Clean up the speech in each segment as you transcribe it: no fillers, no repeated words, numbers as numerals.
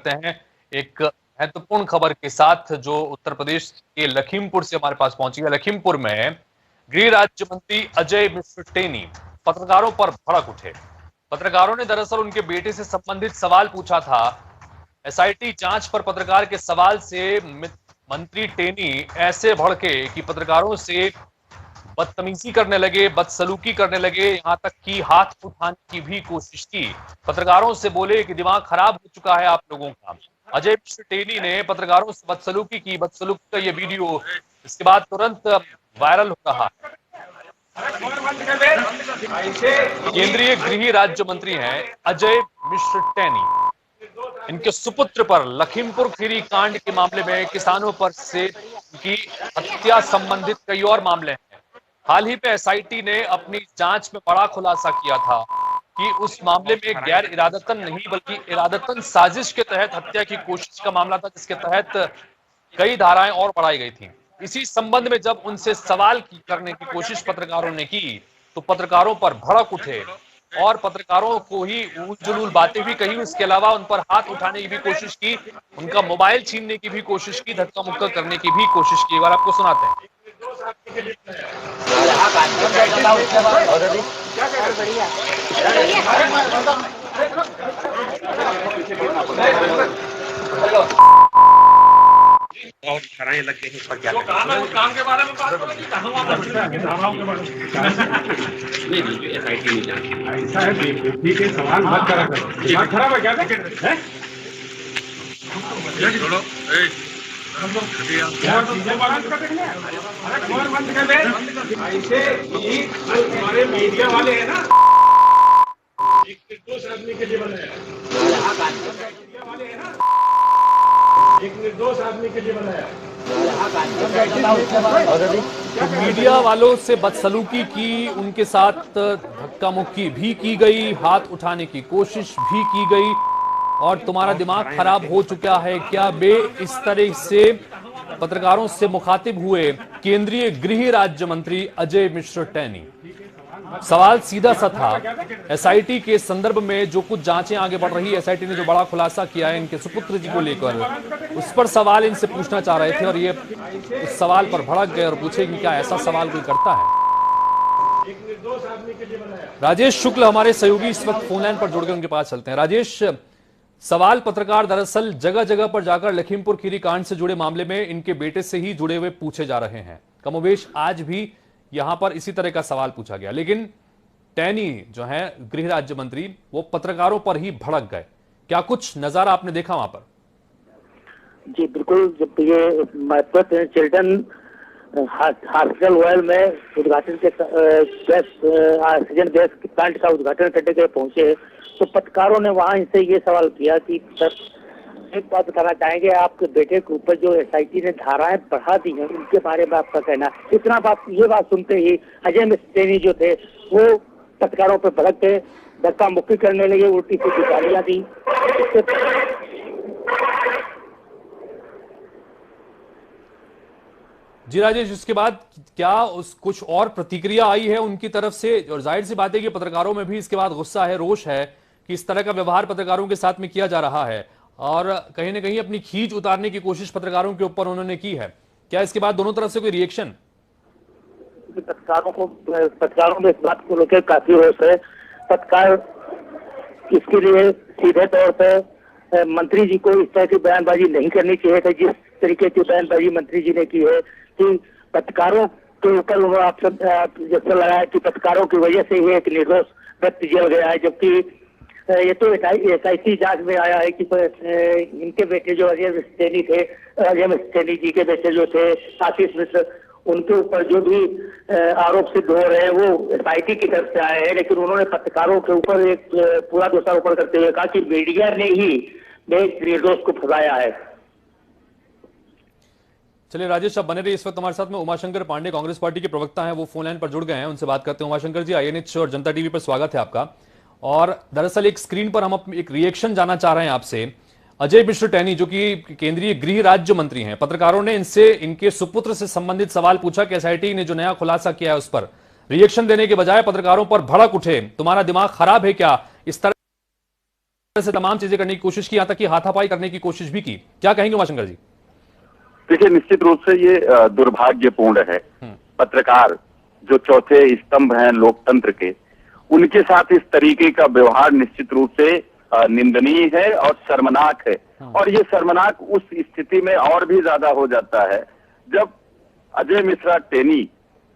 करते हैं एक महत्वपूर्ण खबर के साथ जो उत्तर प्रदेश के लखीमपुर से हमारे पास पहुंची है। लखीमपुर में गृह राज्य मंत्री अजय मिश्र टेनी पत्रकारों पर भड़क उठे। पत्रकारों ने दरअसल उनके बेटे से संबंधित सवाल पूछा था। एसआईटी जांच पर पत्रकार के सवाल से मंत्री टेनी ऐसे भड़के कि पत्रकारों से बदतमीजी करने लगे, बदसलूकी करने लगे, यहां तक कि हाथ उठाने की भी कोशिश की। पत्रकारों से बोले कि दिमाग खराब हो चुका है आप लोगों का। अजय मिश्र टेनी ने पत्रकारों से बदसलूकी की। बदसलूकी का ये वीडियो इसके बाद तुरंत वायरल हो रहा है। केंद्रीय गृह राज्य मंत्री हैं अजय मिश्र टेनी। इनके सुपुत्र पर लखीमपुर खीरी कांड के मामले में किसानों पर से की हत्या संबंधित कई और मामले हैं। हाल ही में एसआईटी ने अपनी जांच में बड़ा खुलासा किया था कि उस मामले में गैर इरादतन नहीं बल्कि इरादतन साजिश के तहत हत्या की कोशिश का मामला था, जिसके तहत कई धाराएं और बढ़ाई गई थी। इसी संबंध में जब उनसे सवाल करने की कोशिश पत्रकारों ने की तो पत्रकारों पर भड़क उठे और पत्रकारों को ही उलझुल बातें भी कही। उसके अलावा उन पर हाथ उठाने की भी कोशिश की, उनका मोबाइल छीनने की भी कोशिश की, धक्का मुक्का करने की भी कोशिश की। एक बार आपको सुनाते हैं। बहुत खराएं लग गई पर क्या काम के बारे में बात करो कि धाराओं के बारे में नहीं एसआईटी नहीं जानती। ऐसा है, ठीक है, सवाल मत करा करो। दिमाग खराब है क्या है? छोड़ो ऐसे हमारे मीडिया वाले हैं ना, एक निर्दोष आदमी के लिए बनाया, मीडिया वाले हैं ना, एक निर्दोष आदमी के लिए बनाया। मीडिया वालों से बदसलूकी की, उनके साथ धक्का मुक्की भी की गई, हाथ उठाने की कोशिश भी की गई और तुम्हारा दिमाग खराब हो चुका है क्या बे, इस तरह से पत्रकारों से मुखातिब हुए केंद्रीय गृह राज्य मंत्री अजय मिश्र टेनी। सवाल सीधा सा था, एसआईटी के संदर्भ में जो कुछ जांचें आगे बढ़ रही है, एसआईटी ने जो बड़ा खुलासा किया है इनके सुपुत्र जी को लेकर, उस पर सवाल इनसे पूछना चाह रहे थे और ये इस सवाल पर भड़क गए और पूछे कि क्या ऐसा सवाल कोई करता है। राजेश शुक्ल हमारे सहयोगी इस वक्त फोन लाइन पर जुड़ गए, उनके पास चलते हैं। राजेश, सवाल पत्रकार दरअसल जगह जगह पर जाकर लखीमपुर खीरी कांड से जुड़े मामले में इनके बेटे से ही जुड़े हुए पूछे जा रहे हैं। कमोबेश आज भी यहां पर इसी तरह का सवाल पूछा गया, लेकिन टैनी जो है गृह राज्य मंत्री, वो पत्रकारों पर ही भड़क गए। क्या कुछ नजारा आपने देखा वहां पर? जी बिल्कुल, जब ये महत्वपूर्ण चिल्ड्रन हॉस्पिटल वर्ल्ड में उद्घाटन के ऑक्सीजन गैस प्लांट का उद्घाटन करने के लिए पहुंचे तो पत्रकारों ने वहां इनसे ये सवाल किया कि सर एक बात बताना चाहेंगे, आपके बेटे के ऊपर जो एसआईटी ने धाराएं बढ़ा दी हैं उनके बारे में आपका कहना। इतना बात ये बात सुनते ही अजय मिश्र टेनी जो थे वो पत्रकारों पर भड़क गए, धक्का मुक्की करने लगे, उल्टी सीधी गालियां दी। जी राजेश, इसके बाद क्या कुछ और प्रतिक्रिया आई है उनकी तरफ से? और जाहिर सी बात है कि पत्रकारों में भी इसके बाद गुस्सा है, रोष है कि इस तरह का व्यवहार पत्रकारों के साथ में किया जा रहा है और कहीं ना कहीं अपनी खींच उतारने की कोशिश पत्रकारों के ऊपर उन्होंने की है। क्या इसके बाद दोनों तरफ से कोई रिएक्शन? पत्रकारों में इस बात को लेकर काफी रोष है। पत्रकार इसके लिए सीधे तौर पर मंत्री जी को इस तरह की बयानबाजी नहीं करनी चाहिए था जिस तरीके की बयानबाजी मंत्री जी ने की है कि पत्रकारों के ऊपर उन्होंने जैसा लगाया कि पत्रकारों की वजह से ही एक निर्दोष व्यक्ति जल गया है, जबकि ये तो एसआईटी जांच में आया है कि इनके बेटे जो अजय मिश्र टेनी थे, अजय मिश्र टेनी जी के बेटे जो थे आशीष मिश्र, उनके ऊपर जो भी आरोप सिद्ध हो रहे हैं वो एसआईटी की तरफ से आए हैं, लेकिन उन्होंने पत्रकारों के ऊपर एक पूरा दोषारोपण करते हुए कहा कि मीडिया ने ही निर्दोष को फंसाया है। चलिए राजेश, आप बने रहिए इस वक्त हमारे साथ में। उमाशंकर पांडे कांग्रेस पार्टी के प्रवक्ता हैं, वो फोन लाइन पर जुड़ गए हैं, उनसे बात करते हैं। उमाशंकर जी, आईएनएच और जनता टीवी पर स्वागत है आपका। और दरअसल एक स्क्रीन पर हम एक रिएक्शन जानना चाह रहे हैं आपसे। अजय मिश्र टेनी जो कि केंद्रीय गृह राज्य मंत्री हैं, पत्रकारों ने इनसे इनके सुपुत्र से संबंधित सवाल पूछा कि एसआईटी ने जो नया खुलासा किया है उस पर रिएक्शन देने के बजाय पत्रकारों पर भड़क उठे। तुम्हारा दिमाग खराब है क्या? इस तरह से तमाम चीजें करने की कोशिश की, यहां तक कि हाथापाई करने की कोशिश भी की। क्या कहेंगे उमाशंकर जी? देखिए, निश्चित रूप से ये दुर्भाग्यपूर्ण है। पत्रकार जो चौथे स्तंभ हैं लोकतंत्र के, उनके साथ इस तरीके का व्यवहार निश्चित रूप से निंदनीय है और शर्मनाक है। और ये शर्मनाक उस स्थिति में और भी ज्यादा हो जाता है जब अजय मिश्रा टेनी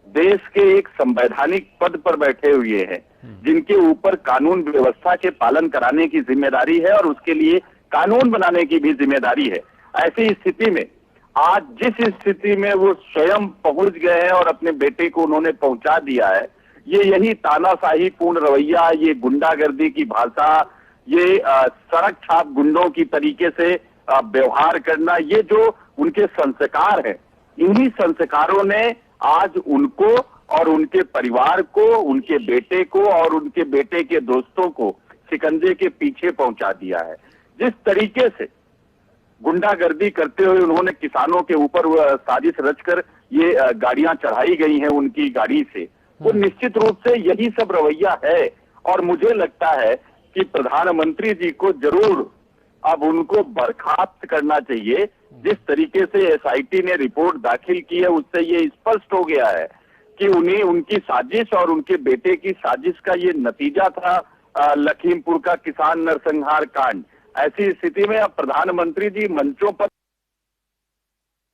देश के एक संवैधानिक पद पर बैठे हुए हैं, जिनके ऊपर कानून व्यवस्था के पालन कराने की जिम्मेदारी है और उसके लिए कानून बनाने की भी जिम्मेदारी है। ऐसी स्थिति में आज जिस स्थिति में वो स्वयं पहुंच गए हैं और अपने बेटे को उन्होंने पहुंचा दिया है, ये यही तानाशाही पूर्ण रवैया, ये गुंडागर्दी की भाषा, ये सड़क छाप गुंडों की तरीके से व्यवहार करना, ये जो उनके संस्कार हैं, इन्हीं संस्कारों ने आज उनको और उनके परिवार को, उनके बेटे को और उनके बेटे के दोस्तों को शिकंजे के पीछे पहुंचा दिया है। जिस तरीके से गुंडागर्दी करते हुए उन्होंने किसानों के ऊपर साजिश रचकर ये गाड़ियां चढ़ाई गई हैं उनकी गाड़ी से, वो निश्चित रूप से यही सब रवैया है। और मुझे लगता है कि प्रधानमंत्री जी को जरूर अब उनको बर्खास्त करना चाहिए। जिस तरीके से एसआईटी ने रिपोर्ट दाखिल की है, उससे ये स्पष्ट हो गया है कि उन्हें उनकी साजिश और उनके बेटे की साजिश का ये नतीजा था लखीमपुर का किसान नरसंहार कांड। ऐसी स्थिति में अब प्रधानमंत्री जी मंचों पर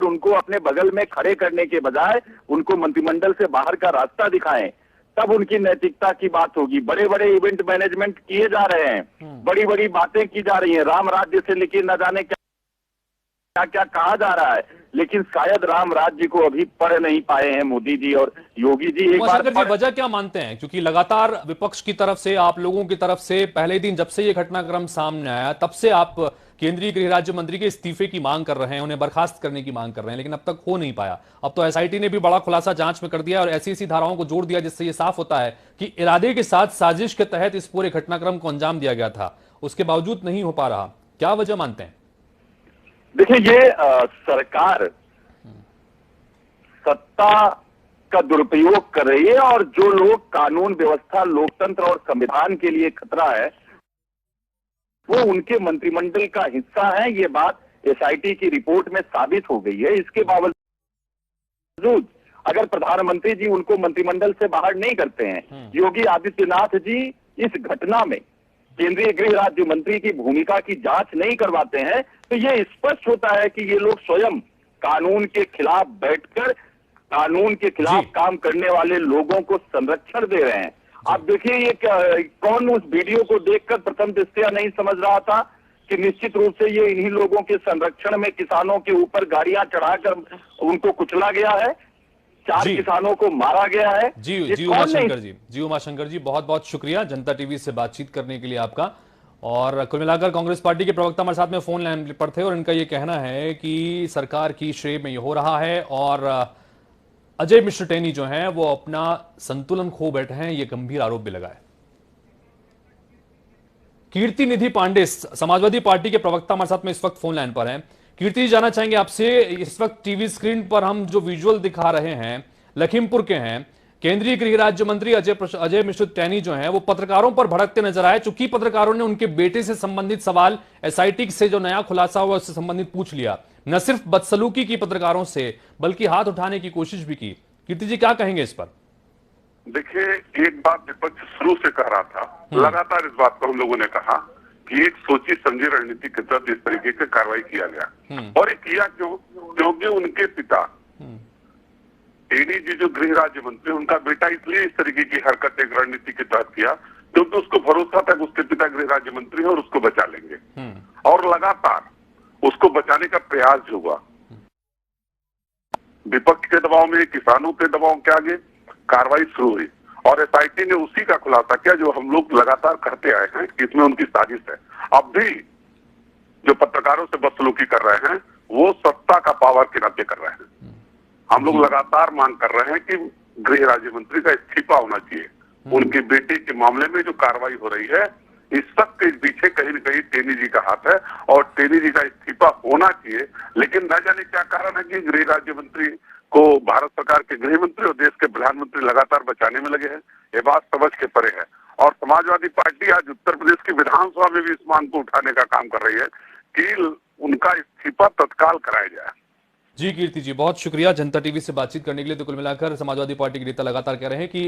उनको अपने बगल में खड़े करने के बजाय उनको मंत्रिमंडल से बाहर का रास्ता दिखाएं, तब उनकी नैतिकता की बात होगी। बड़े बड़े इवेंट मैनेजमेंट किए जा रहे हैं, बड़ी बड़ी बातें की जा रही हैं, राम राज्य से लेकर न जाने क्या क्या कहा जा रहा है, लेकिन शायद राम राज्य को अभी पढ़ नहीं पाए हैं मोदी जी और योगी जी। एक बार वजह क्या मानते हैं? क्योंकि लगातार विपक्ष की तरफ से, आप लोगों की तरफ से पहले दिन जब से ये घटनाक्रम सामने आया तब से आप केंद्रीय गृह राज्य मंत्री के इस्तीफे की मांग कर रहे हैं, उन्हें बर्खास्त करने की मांग कर रहे हैं, लेकिन अब तक हो नहीं पाया। अब तो एसआईटी ने भी बड़ा खुलासा जांच में कर दिया और ऐसी धाराओं को जोड़ दिया जिससे ये साफ होता है कि इरादे के साथ साजिश के तहत इस पूरे घटनाक्रम को अंजाम दिया गया था। उसके बावजूद नहीं हो पा रहा, क्या वजह मानते हैं? देखिए, ये सरकार सत्ता का दुरुपयोग कर रही है और जो लोग कानून व्यवस्था, लोकतंत्र और संविधान के लिए खतरा है वो उनके मंत्रिमंडल का हिस्सा है। ये बात एसआईटी की रिपोर्ट में साबित हो गई है। इसके बावजूद अगर प्रधानमंत्री जी उनको मंत्रिमंडल से बाहर नहीं करते हैं, योगी आदित्यनाथ जी इस घटना में केंद्रीय गृह राज्य मंत्री की भूमिका की जांच नहीं करवाते हैं, तो ये स्पष्ट होता है कि ये लोग स्वयं कानून के खिलाफ बैठकर कानून के खिलाफ काम करने वाले लोगों को संरक्षण दे रहे हैं। आप देखिए, ये कौन उस वीडियो को देखकर प्रथम दृष्टया नहीं समझ रहा था कि निश्चित रूप से ये इन्हीं लोगों के संरक्षण में किसानों के ऊपर गाड़ियां चढ़ाकर उनको कुचला गया है, 4 किसानों को मारा गया है। जी उमाशंकर जी, बहुत बहुत शुक्रिया जनता टीवी से बातचीत करने के लिए आपका। और कुल मिलाकर कांग्रेस पार्टी के प्रवक्ता हमारे साथ में फोन लाइन पर थे और इनका ये कहना है कि सरकार की श्रेय में ये हो रहा है और अजय मिश्र टेनी जो हैं वो अपना संतुलन खो बैठे हैं, ये गंभीर आरोप भी लगाए। कीर्ति निधि पांडे समाजवादी पार्टी के प्रवक्ता हमारे साथ में इस वक्त फोन लाइन पर हैं। कीर्ति जी, जानना चाहेंगे आपसे, इस वक्त टीवी स्क्रीन पर हम जो विजुअल दिखा रहे हैं लखीमपुर के हैं। केंद्रीय गृह राज्य मंत्री अजय मिश्र टेनी जो हैं वो पत्रकारों पर भड़कते नजर आए, चूंकि पत्रकारों ने उनके बेटे से संबंधित सवाल एसआईटी से जो नया खुलासा हुआ उससे संबंधित पूछ लिया। न सिर्फ बदसलूकी की पत्रकारों से बल्कि हाथ उठाने की कोशिश भी की। कीर्ति जी, क्या कहेंगे इस पर? देखिए, एक बात विपक्ष शुरू से कह रहा था, लगातार इस बात को हम लोगों ने कहा कि एक सोची समझी रणनीति के तहत इस तरीके से कार्रवाई किया गया। और ये किया क्यों? क्योंकि उनके पिता टेनी जी जो गृह राज्य मंत्री, उनका बेटा इसलिए इस तरीके की हरकत एक रणनीति के तहत किया क्योंकि उसको भरोसा था कि उसके पिता गृह राज्य मंत्री है और उसको बचा लेंगे। और लगातार उसको बचाने का प्रयास जो हुआ, विपक्ष के दबाव में, किसानों के दबाव के आगे कार्रवाई शुरू हुई और एसआईटी ने उसी का खुलासा किया जो हम लोग लगातार करते आए हैं कि इसमें उनकी साजिश है। अब भी जो पत्रकारों से बदसलूकी कर रहे हैं वो सत्ता का पावर के नाते कर रहे हैं। हम लोग लगातार मांग कर रहे हैं कि गृह राज्य मंत्री का इस्तीफा होना चाहिए। उनके बेटे के मामले में जो कार्रवाई हो रही है, इस सब के पीछे कहीं न कहीं टेनी जी का हाथ है और टेनी जी का इस्तीफा होना चाहिए। लेकिन न जाने क्या कारण है कि गृह राज्य मंत्री को भारत सरकार के गृह मंत्री और देश के प्रधानमंत्री लगातार बचाने में लगे हैं। ये बात समझ के परे है और समाजवादी पार्टी आज उत्तर प्रदेश की विधानसभा में भी इस मांग को उठाने का काम कर रही है कि उनका इस्तीफा तत्काल कराया जाए। जी कीर्ति जी, बहुत शुक्रिया जनता टीवी से बातचीत करने के लिए। तो कुल मिलाकर समाजवादी पार्टी के नेता लगातार कह रहे हैं कि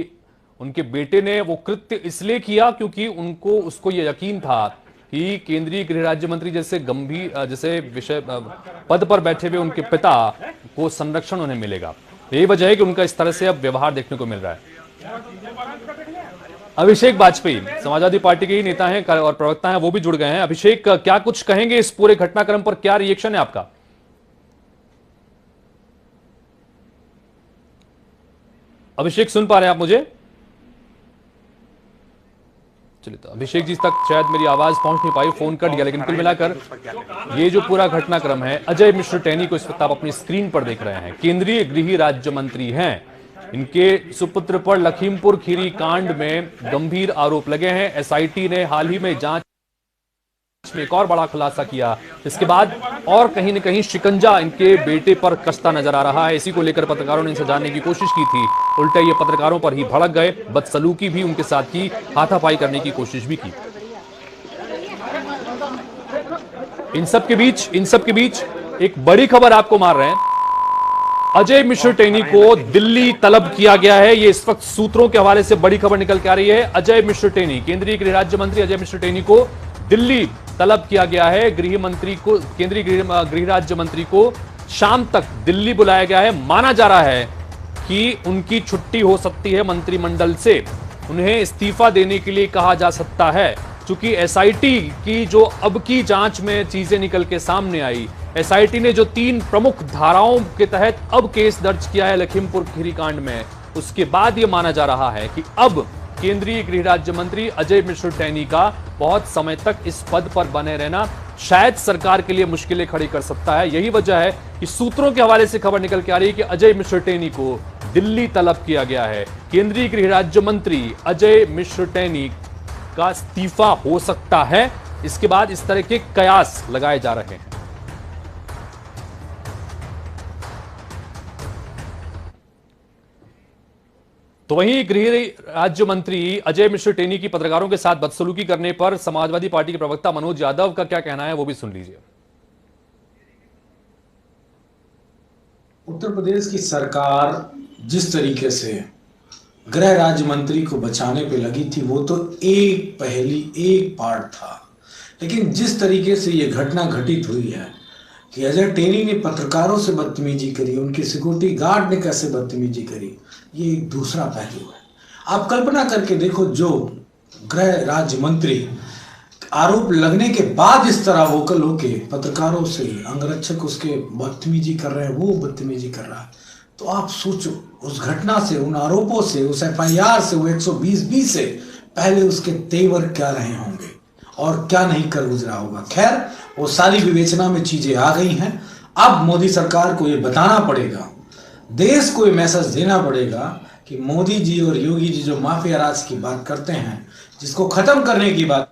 उनके बेटे ने वो कृत्य इसलिए किया क्योंकि उसको ये यकीन था कि केंद्रीय गृह राज्य मंत्री जैसे गंभीर जैसे विषय पद पर बैठे हुए उनके पिता को संरक्षण उन्हें मिलेगा। यही वजह है कि उनका इस तरह से अब व्यवहार देखने को मिल रहा है। अभिषेक वाजपेयी समाजवादी पार्टी के ही नेता हैं और प्रवक्ता हैं, वो भी जुड़ गए हैं। अभिषेक, क्या कुछ कहेंगे इस पूरे घटनाक्रम पर, क्या रिएक्शन है आपका? अभिषेक सुन पा रहे हैं आप मुझे? चलिए, तो अभिषेक जी तक शायद मेरी आवाज पहुंच नहीं पाई, फोन कट गया। लेकिन कुल मिलाकर ये जो पूरा घटनाक्रम है, अजय मिश्र टेनी को इस वक्त आप अपनी स्क्रीन पर देख रहे हैं, केंद्रीय गृह राज्य मंत्री हैं। इनके सुपुत्र पर लखीमपुर खीरी कांड में गंभीर आरोप लगे हैं। एसआईटी ने हाल ही में जांच में एक और बड़ा खुलासा किया। इसके बाद और कहीं न कहीं शिकंजा इनके बेटे पर कसता नजर आ रहा है। इसी को लेकर पत्रकारों ने इनसे जानने की कोशिश की थी, उल्टे ये पत्रकारों पर ही भड़क गए, बदसलूकी भी उनके साथ की, हाथापाई करने की कोशिश भी की। इन सब के बीच एक बड़ी खबर आपको मार रहे हैं। अजय मिश्र टेनी को दिल्ली तलब किया गया है। ये इस वक्त सूत्रों के हवाले से बड़ी खबर निकल के आ रही है। अजय मिश्र टेनी, केंद्रीय गृह राज्य मंत्री अजय मिश्र टेनी को दिल्ली तलब किया गया है। केंद्रीय गृह राज्य मंत्री को शाम तक दिल्ली बुलाया गया है। माना जा रहा है कि उनकी छुट्टी हो सकती है मंत्रिमंडल से, उन्हें इस्तीफा देने के लिए कहा जा सकता है। चूंकि एसआईटी की जो अब की जांच में चीजें निकल के सामने आई, एसआईटी ने जो 3 प्रमुख धाराओं के तहत अब केस दर्ज किया है लखीमपुर खीरी कांड में, उसके बाद यह माना जा रहा है कि अब केंद्रीय गृह राज्य मंत्री अजय मिश्र टेनी का बहुत समय तक इस पद पर बने रहना शायद सरकार के लिए मुश्किलें खड़ी कर सकता है। यही वजह है कि सूत्रों के हवाले से खबर निकल के आ रही है कि अजय मिश्र टेनी को दिल्ली तलब किया गया है। केंद्रीय गृह राज्य मंत्री अजय मिश्र टेनी का इस्तीफा हो सकता है। इसके बाद इस तरह के कयास लगाए जा रहे हैं। तो वहीं गृह राज्य मंत्री अजय मिश्र टेनी की पत्रकारों के साथ बदसलूकी करने पर समाजवादी पार्टी के प्रवक्ता मनोज यादव का क्या कहना है, वो भी सुन लीजिए। उत्तर प्रदेश की सरकार जिस तरीके से गृह राज्य मंत्री को बचाने पे लगी थी, वो तो एक पार्ट था। लेकिन जिस तरीके से ये घटना घटित हुई है कि अजय टेनी ने पत्रकारों से बदतमीजी करी, उनकी सिक्योरिटी गार्ड ने कैसे बदतमीजी करी, ये एक दूसरा पहलू है। आप कल्पना करके देखो, जो गृह राज्य मंत्री आरोप लगने के बाद इस तरह वोकल होके पत्रकारों से, अंगरक्षक उसके बदतमीजी कर रहे हैं, वो बदतमीजी कर रहा है, तो आप सोचो उस घटना से, उन आरोपों से, उस एफआईआर से, वो 120B से पहले उसके तेवर क्या रहे होंगे और क्या नहीं कर गुजरा होगा। खैर, वो सारी विवेचना में चीजें आ गई हैं। अब मोदी सरकार को ये बताना पड़ेगा, देश को ये मैसेज देना पड़ेगा कि मोदी जी और योगी जी जो माफिया राज की बात करते हैं, जिसको खत्म करने की बात